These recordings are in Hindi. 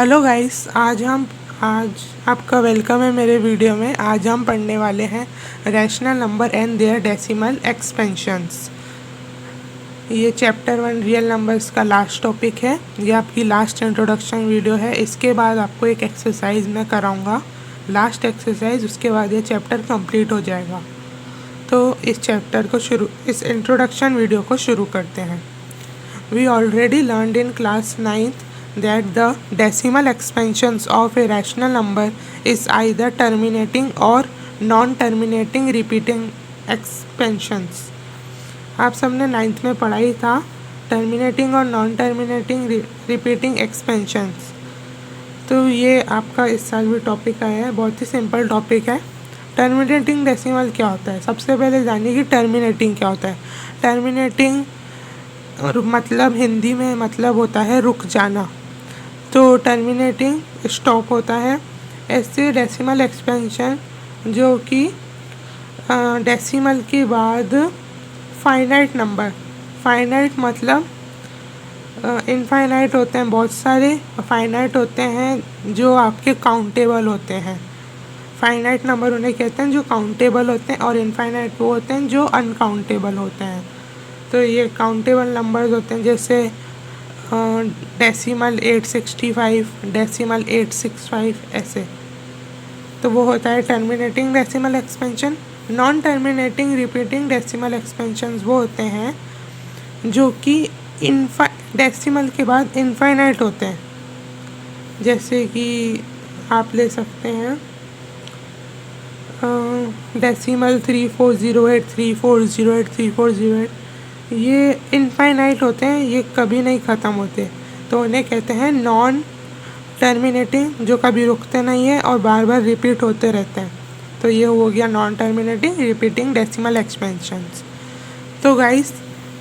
हेलो गाइस, आज आपका वेलकम है मेरे वीडियो में। आज हम पढ़ने वाले हैं rational number and their decimal expansions. ये चैप्टर 1 रियल नंबर्स का लास्ट टॉपिक है। ये आपकी लास्ट इंट्रोडक्शन वीडियो है। इसके बाद आपको एक एक्सरसाइज मैं कराऊंगा, लास्ट एक्सरसाइज। उसके बाद ये चैप्टर कंप्लीट हो जाएगा। तो इस इंट्रोडक्शन वीडियो को शुरू करते हैं। We already learned in class 9th that the decimal expansions of a rational number is either terminating or non-terminating repeating expansions। आप सबने 9th में पढ़ा ही था टर्मिनेटिंग और नॉन टर्मिनेटिंग रिपीटिंग एक्सपेंशंस। तो ये आपका इस साल भी टॉपिक आया है। बहुत ही सिंपल टॉपिक है। टर्मिनेटिंग डेसिमल क्या होता है? सबसे पहले जानिए कि टर्मिनेटिंग क्या होता है। टर्मिनेटिंग और मतलब हिंदी में मतलब होता है रुक जाना। तो टर्मिनेटिंग स्टॉप होता है। ऐसे डेसिमल एक्सपेंशन जो कि डेसिमल के बाद फाइनाइट नंबर, फाइनाइट मतलब इनफाइनाइट होते हैं, बहुत सारे फाइनाइट होते हैं जो आपके काउंटेबल होते हैं। फाइनाइट नंबर उन्हें कहते हैं जो काउंटेबल होते हैं, और इनफाइनाइट वो होते हैं जो अनकाउंटेबल होते हैं। तो ये काउंटेबल नंबर्स होते हैं, जैसे डेसिमल 865, डेसिमल 865 ऐसे। तो वो होता है terminating decimal expansion. Non terminating repeating decimal expansions वो होते हैं जो कि डेसिमल के बाद इनफाइनाइट होते हैं। जैसे कि आप ले सकते हैं डेसिमल 3408, 3408, 3408। ये इनफाइनाइट होते हैं, ये कभी नहीं ख़त्म होते। तो उन्हें कहते हैं नॉन टर्मिनेटिंग, जो कभी रुकते नहीं है और बार बार रिपीट होते रहते हैं। तो ये हो गया non terminating repeating decimal expansions. तो गाइस,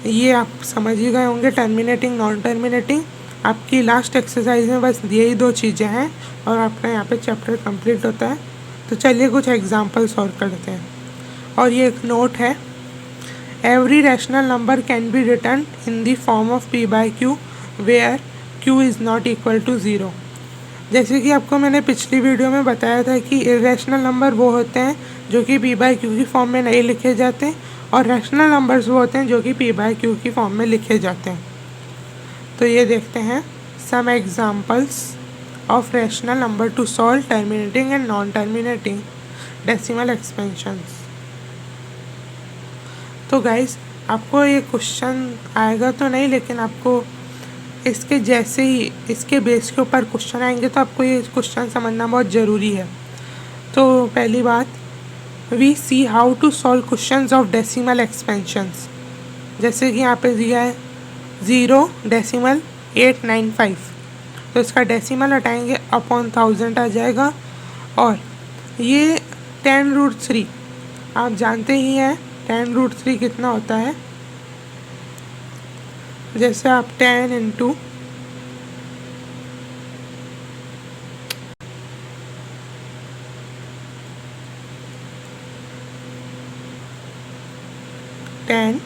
ये आप समझ ही गए होंगे टर्मिनेटिंग नॉन टर्मिनेटिंग। आपकी लास्ट एक्सरसाइज में बस यही दो चीज़ें हैं और आपका यहाँ पे चैप्टर कंप्लीट होता है। तो चलिए कुछ एग्जाम्पल सॉल्व करते हैं। और ये एक नोट है। Every rational number can be written in the form of p by q where q is not equal to 0। जैसे कि आपको मैंने पिछली वीडियो में बताया था कि इरेशनल नंबर वो होते हैं जो कि p by q की फॉर्म में नहीं लिखे जाते, और रैशनल नंबर्स वो होते हैं जो कि p by q की फॉर्म में लिखे जाते हैं। तो ये देखते हैं some examples of rational number to solve terminating and non terminating decimal expansions. तो गाइस, आपको ये क्वेश्चन आएगा तो नहीं, लेकिन आपको इसके जैसे ही इसके बेस के ऊपर क्वेश्चन आएंगे तो आपको ये क्वेश्चन समझना बहुत ज़रूरी है। तो पहली बात, we see how to solve questions of decimal expansions. जैसे कि यहाँ पे दिया है 0.895, तो इसका डेसिमल हटाएंगे, अपॉन 1000 आ जाएगा। और ये 10√3 आप जानते ही हैं 10√3 कितना होता है। जैसे आप 10 इंटू 10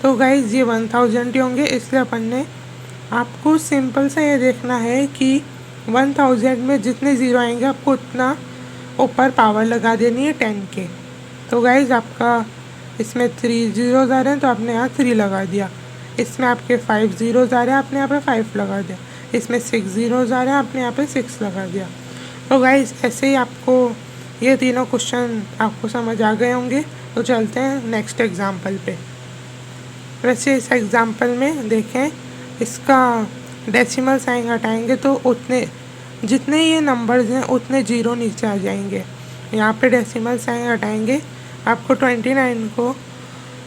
तो गाइज ये 1000 ही होंगे। इसलिए अपन ने आपको सिंपल सा ये देखना है कि 1000 में जितने ज़ीरो आएंगे आपको उतना ऊपर पावर लगा देनी है 10 के। तो गाइज आपका इसमें 3 ज़ीरोज़ आ रहे हैं तो आपने यहाँ 3 लगा दिया। इसमें आपके 5 ज़ीरोज़ आ रहे हैं, आपने यहाँ पे 5 लगा दिया। इसमें 6 ज़ीरोज़ आ रहे हैं, आपने यहाँ पे 6 लगा दिया। तो गाइज ऐसे ही आपको ये तीनों क्वेश्चन आपको समझ आ गए होंगे। तो चलते हैं नेक्स्ट एग्जाम्पल पे। वैसे इस एग्जाम्पल में देखें, इसका डेसिमल साइन हटाएंगे तो उतने जितने ये नंबर्स हैं उतने ज़ीरो नीचे आ जाएंगे। यहाँ पे डेसिमल साइन हटाएंगे, आपको 29 को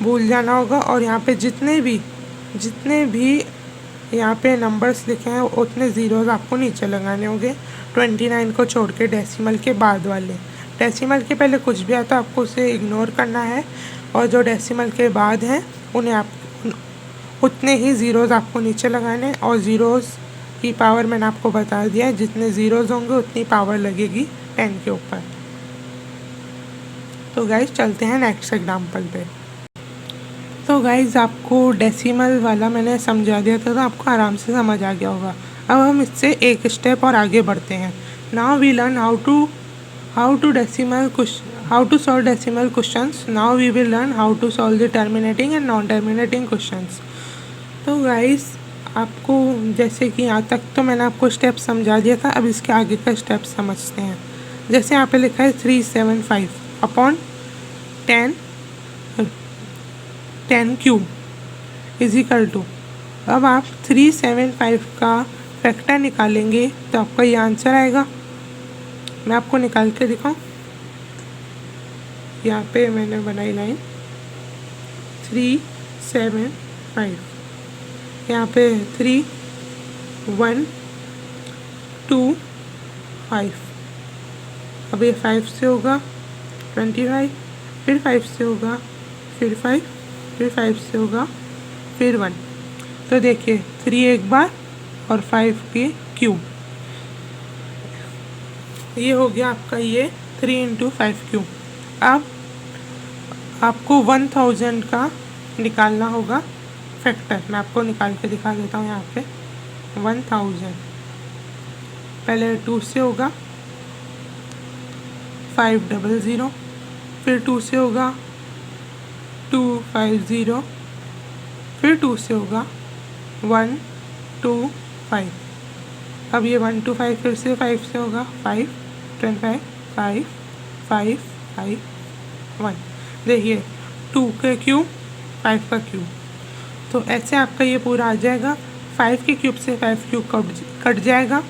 भूल जाना होगा, और यहाँ पे जितने भी यहाँ पे नंबर्स लिखे हैं उतने ज़ीरोज़ आपको नीचे लगाने होंगे, 29 को छोड़ के डेसिमल के बाद वाले। डेसिमल के पहले कुछ भी आता आपको उसे इग्नोर करना है, और जो डेसिमल के बाद हैं उन्हें आप उतने ही ज़ीरोज़ आपको नीचे लगाने हैं। और ज़ीरोज़ की पावर मैंने आपको बता दिया है, जितने ज़ीरोज़ होंगे उतनी पावर लगेगी 10 के ऊपर। तो गाइस चलते हैं नेक्स्ट एग्जाम्पल पे। तो गाइज आपको डेसिमल वाला मैंने समझा दिया था, तो आपको आराम से समझ आ गया होगा। अब हम इससे एक स्टेप और आगे बढ़ते हैं। Now we learn how to solve decimal questions. Now we will learn how to solve the terminating and non terminating questions. तो गाइज आपको जैसे कि यहाँ तक तो मैंने आपको स्टेप समझा दिया था, अब इसके आगे का स्टेप समझते हैं। जैसे यहाँ पे लिखा है 375 upon 10 cube is equal to. अब आप 375 का फैक्टर निकालेंगे तो आपका ये आंसर आएगा। मैं आपको निकाल के दिखाऊं। यहाँ पे मैंने बनाई लाइन 375, यहाँ पे 3 1 2 5। अब ये 5 से होगा 25, फिर 5 से होगा, फिर 5, फिर 5 से होगा, फिर 1। तो देखिए 3 एक बार और 5 के क्यूब, ये हो गया आपका ये 3 × 5 क्यूब। अब आपको 1000 का निकालना होगा फैक्टर। मैं आपको निकाल के दिखा देता हूँ। यहाँ पे 1000 पहले 2 से होगा 500, फिर 2 से होगा 250, फिर 2 से होगा 125। अब ये 125 फिर से 5 से होगा 5 25 5 5 5 1। देखिए 2 के क्यूब 5 का क्यूब, तो ऐसे आपका ये पूरा आ जाएगा। 5 के क्यूब से 5 क्यूब कट जाएगा,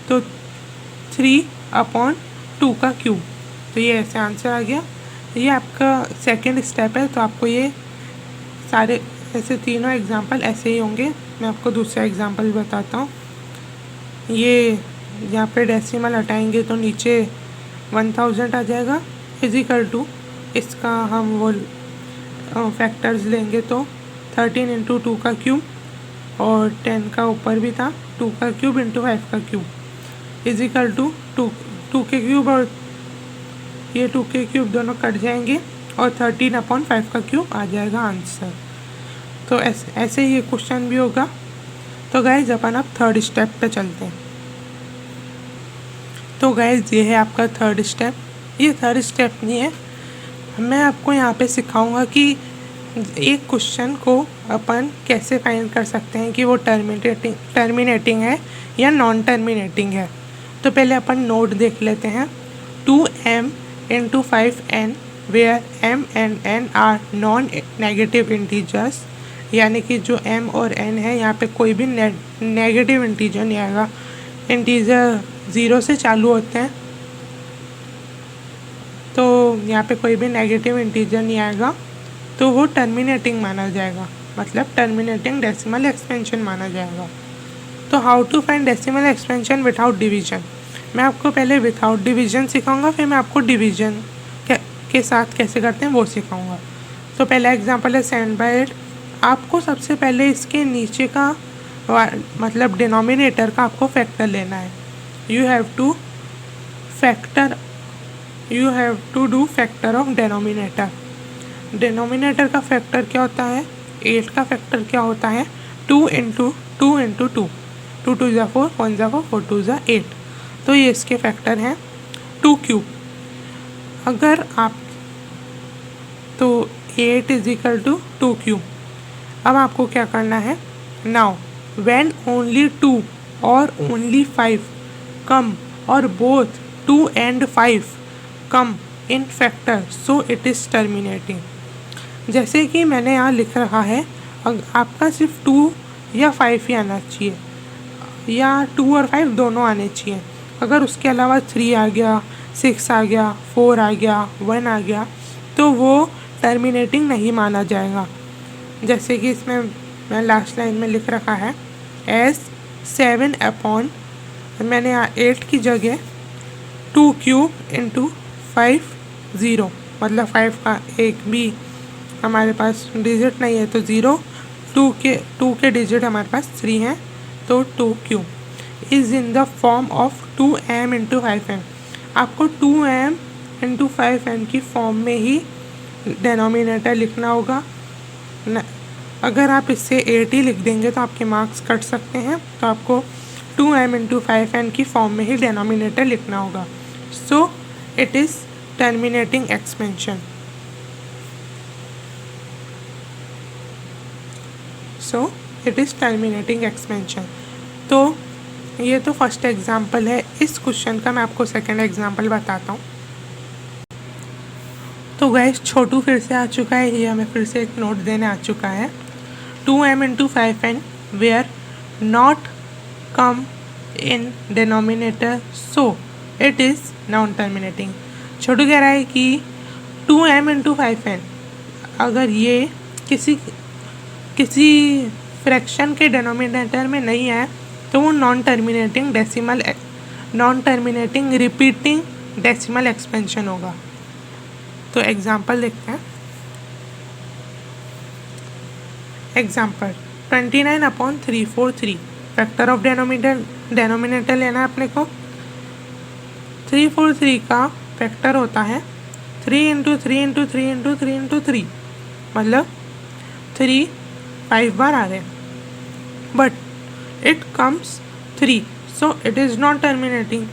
तो 3/2 का क्यूब। तो ये ऐसे आंसर आ गया। ये आपका सेकंड स्टेप है। तो आपको ये सारे ऐसे तीनों एग्जांपल ऐसे ही होंगे। मैं आपको दूसरा एग्जांपल बताता हूँ। ये यहाँ पे डेसिमल हटाएंगे तो नीचे 1000 आ जाएगा इज इक्वल टू, इसका हम वो फैक्टर्स लेंगे तो 13 × 2 का क्यूब और 10 का ऊपर भी था 2 का क्यूब × 5 का क्यूब इज इक्वल टू 2 के क्यूब, और ये 2 के क्यूब दोनों कट जाएंगे और 13/5 का क्यूब आ जाएगा आंसर। तो ऐसे ही ये क्वेश्चन भी होगा। तो गाइज अपन अब थर्ड स्टेप पे चलते हैं। तो गाइज ये है आपका थर्ड स्टेप। ये थर्ड स्टेप नहीं है, मैं आपको यहाँ पे सिखाऊंगा कि एक क्वेश्चन को अपन कैसे फाइंड कर सकते हैं कि वो टर्मिनेटिंग है या नॉन टर्मिनेटिंग है। तो पहले अपन नोट देख लेते हैं। 2m × 5n where m and n are non negative integers, यानी कि जो m और n है यहाँ पे कोई भी नेगेटिव इंटीजर नहीं आएगा। इंटीजर 0 से चालू होते हैं, तो यहाँ पे कोई भी नेगेटिव इंटीजर नहीं आएगा, तो वो टर्मिनेटिंग माना जाएगा, मतलब टर्मिनेटिंग डेसिमल एक्सपेंशन माना जाएगा। तो how to find decimal expansion without division. मैं आपको पहले विदाउट डिवीजन सिखाऊंगा, फिर मैं आपको डिवीजन के साथ कैसे करते हैं वो सिखाऊंगा। तो पहला एग्जांपल है 7/8। आपको सबसे पहले इसके नीचे का मतलब डिनोमिनेटर का आपको फैक्टर लेना है। You have to do factor of denominator. Denominator का फैक्टर क्या होता है, 8 का फैक्टर क्या होता है, 2 × 2 × 2, 2 2 = 4, 1 = 4, 4 2 = 8। तो ये इसके फैक्टर हैं 2 क्यूब। अगर आप तो 8 = 2 क्यूब। अब आपको क्या करना है, नाउ व्हेन ओनली 2 और ओनली 5 कम और both 2 and 5 come in factor so it is terminating. जैसे कि मैंने यहाँ लिख रखा है, आपका सिर्फ 2 या 5 ही आना चाहिए, या 2 और 5 दोनों आने चाहिए। अगर उसके अलावा 3 आ गया, 6 आ गया, 4 आ गया, 1 आ गया, तो वो टर्मिनेटिंग नहीं माना जाएगा। जैसे कि इसमें मैं लास्ट लाइन में लिख रखा है एज 7/, मैंने यहाँ 8 की जगह 2 क्यूब × 5 0, मतलब 5 का एक भी हमारे पास डिजिट नहीं है तो 0, 2 के डिजिट हमारे पास 3 हैं तो 2 cube is in the form of 2m × 5n। आपको 2m × 5n की फॉर्म में ही डिनोमिनेटर लिखना होगा, अगर आप इससे 80 लिख देंगे तो आपके मार्क्स कट सकते हैं, तो आपको 2m इंटू 5n की फॉर्म में ही डेनोमिनेटर लिखना होगा। सो it is terminating expansion. So it is terminating expansion. तो ये तो फर्स्ट एग्जाम्पल है। इस क्वेश्चन का मैं आपको सेकंड एग्जाम्पल बताता हूँ। तो गाइस छोटू फिर से आ चुका है, ये हमें फिर से एक नोट देने आ चुका है। 2m into 5n where not come in denominator so it is non terminating. छोटू कह रहा है कि 2m इंटू 5n अगर ये किसी फ्रैक्शन के डिनोमिनेटर में नहीं है तो वो non terminating repeating decimal expansion होगा। तो एग्जाम्पल देखते हैं। एग्जाम्पल 29/343 फैक्टर ऑफ डेनोमिनेटर लेना है अपने को। 343 का फैक्टर होता है 3 इंटू 3 इंटू 3 इंटू 3 इंटू 3, मतलब 3 5 बार आ रहे हैं, but it comes 3, so it is not terminating.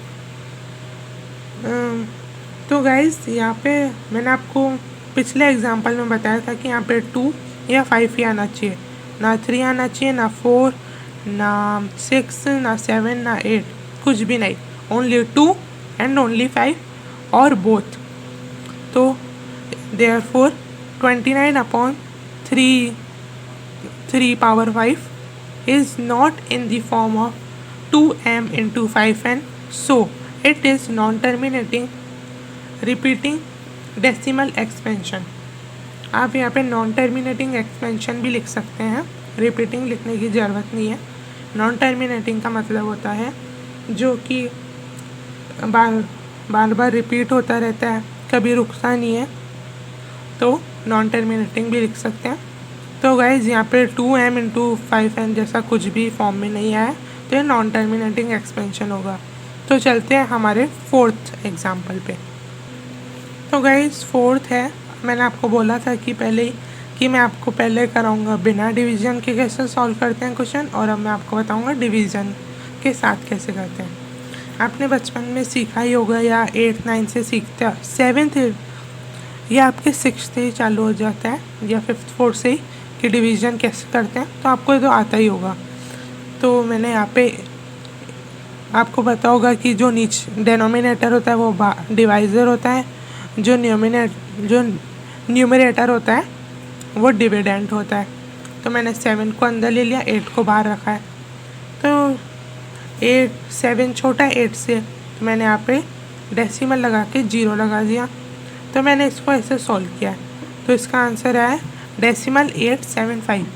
तो गाइज यहाँ पे मैंने आपको पिछले एग्जांपल में बताया था कि यहाँ पे 2 या 5 ही आना चाहिए, ना 3 आना चाहिए, ना 4, ना 6, ना 7, ना 8, कुछ भी नहीं, ओनली 2 एंड ओनली 5 और बोथ। तो therefore 29/3 is not in the form of 2m into 5n, so it is non-terminating repeating decimal expansion। आप यहाँ पे नॉन टर्मिनेटिंग एक्सपेंशन भी लिख सकते हैं, रिपीटिंग लिखने की ज़रूरत नहीं है। नॉन टर्मिनेटिंग का मतलब होता है जो कि बार बार रिपीट होता रहता है, कभी रुकता नहीं है, तो नॉन टर्मिनेटिंग भी लिख सकते हैं। तो गाइज यहाँ पे 2m इंटू 5n जैसा कुछ भी फॉर्म में नहीं आया, तो ये नॉन टर्मिनेटिंग एक्सपेंशन होगा। तो चलते हैं हमारे फोर्थ एग्जाम्पल पे। तो गाइज फोर्थ है, मैंने आपको बोला था कि मैं आपको पहले कराऊंगा बिना डिवीज़न के कैसे सॉल्व करते हैं क्वेश्चन, और अब मैं आपको बताऊंगा डिवीज़न के साथ कैसे करते हैं। आपने बचपन में सीखा ही होगा, या 8th 9th से सीखते हैं, 7th या आपके 6th से ही चालू हो जाता है, या 5th 4th से ही, कि डिवीज़न कैसे करते हैं, तो आपको तो आता ही होगा। तो मैंने यहाँ पे आपको पता होगा कि जो डेनोमिनेटर होता है वो डिवाइज़र होता है, जो न्यूमरेटर होता है वो डिविडेंड होता है। तो मैंने 7 को अंदर ले लिया, 8 को बाहर रखा है। तो 7 छोटा है 8 से, तो मैंने यहाँ पे डेसिमल लगा के 0 लगा दिया। तो मैंने इसको ऐसे सॉल्व किया है, तो इसका आंसर आया डेसिमल 875।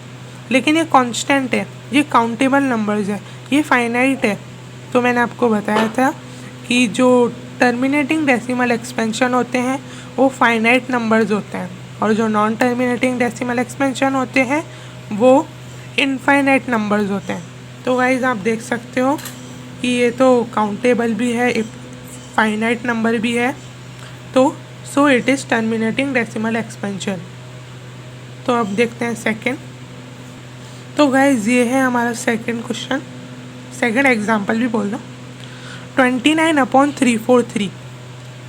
लेकिन ये कांस्टेंट है, ये काउंटेबल नंबर्स है, ये फाइनाइट है। तो मैंने आपको बताया था कि जो टर्मिनेटिंग डेसिमल एक्सपेंशन होते हैं वो फाइनाइट नंबर्स होते हैं, और जो नॉन टर्मिनेटिंग डेसिमल एक्सपेंशन होते हैं वो इनफाइनाइट नंबर्स होते हैं। तो गाइज आप देख सकते हो कि ये तो काउंटेबल भी है, फाइनाइट नंबर भी है, तो सो it is terminating decimal expansion. तो अब देखते हैं सेकंड। तो गाइज ये है हमारा सेकंड क्वेश्चन, सेकंड एग्जांपल भी बोल दो। 29/343,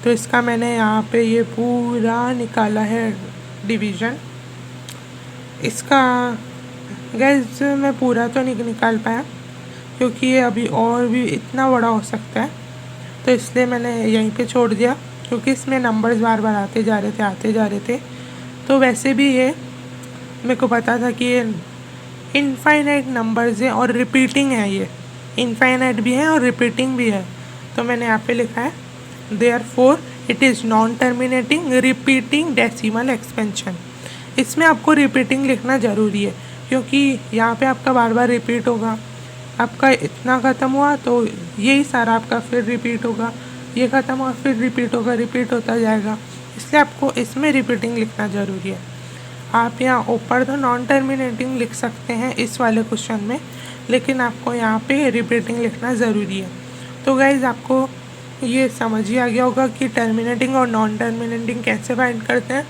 तो इसका मैंने यहाँ पे ये पूरा निकाला है डिवीज़न। इसका गाइज मैं पूरा तो नहीं निकाल पाया क्योंकि ये अभी और भी इतना बड़ा हो सकता है, तो इसलिए मैंने यहीं पे छोड़ दिया, क्योंकि इसमें नंबर्स बार बार आते जा रहे थे। तो वैसे भी ये मेरे को पता था कि ये इनफाइनाइट नंबर्स है और रिपीटिंग है, ये इनफाइनाइट भी है और रिपीटिंग भी है। तो मैंने यहाँ पे लिखा है therefore it is non terminating repeating decimal expansion. इसमें आपको रिपीटिंग लिखना ज़रूरी है, क्योंकि यहाँ पे आपका बार बार रिपीट होगा। आपका इतना ख़त्म हुआ तो यही सारा आपका फिर रिपीट होगा, ये ख़त्म हुआ फिर रिपीट होगा, रिपीट होता जाएगा, इसलिए आपको इसमें रिपीटिंग लिखना ज़रूरी है। आप यहाँ ऊपर तो नॉन टर्मिनेटिंग लिख सकते हैं इस वाले क्वेश्चन में, लेकिन आपको यहाँ पे रिपीटिंग लिखना ज़रूरी है। तो गाइज आपको ये समझ ही आ गया होगा कि टर्मिनेटिंग और नॉन टर्मिनेटिंग कैसे फाइंड करते हैं।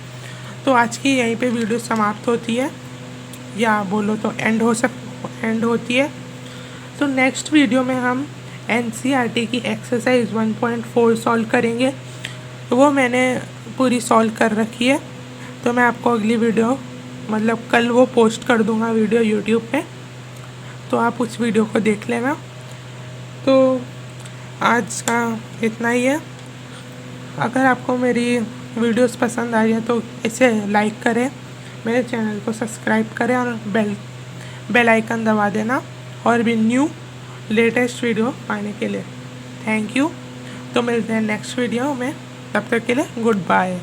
तो आज की यहीं पे वीडियो समाप्त होती है। या बोलो तो एंड होती है। तो नेक्स्ट वीडियो में हम NCERT की एक्सरसाइज 1.4 सॉल्व करेंगे। तो वो मैंने पूरी सॉल्व कर रखी है, तो मैं आपको अगली वीडियो मतलब कल वो पोस्ट कर दूँगा वीडियो यूट्यूब पे, तो आप उस वीडियो को देख लेना। तो आज का इतना ही है। अगर आपको मेरी वीडियोस पसंद आई है तो इसे लाइक करें, मेरे चैनल को सब्सक्राइब करें और बेल आइकन दबा देना और भी न्यू लेटेस्ट वीडियो पाने के लिए। Thank you. तो मिलते हैं नेक्स्ट वीडियो में, तब तक के लिए गुड बाय।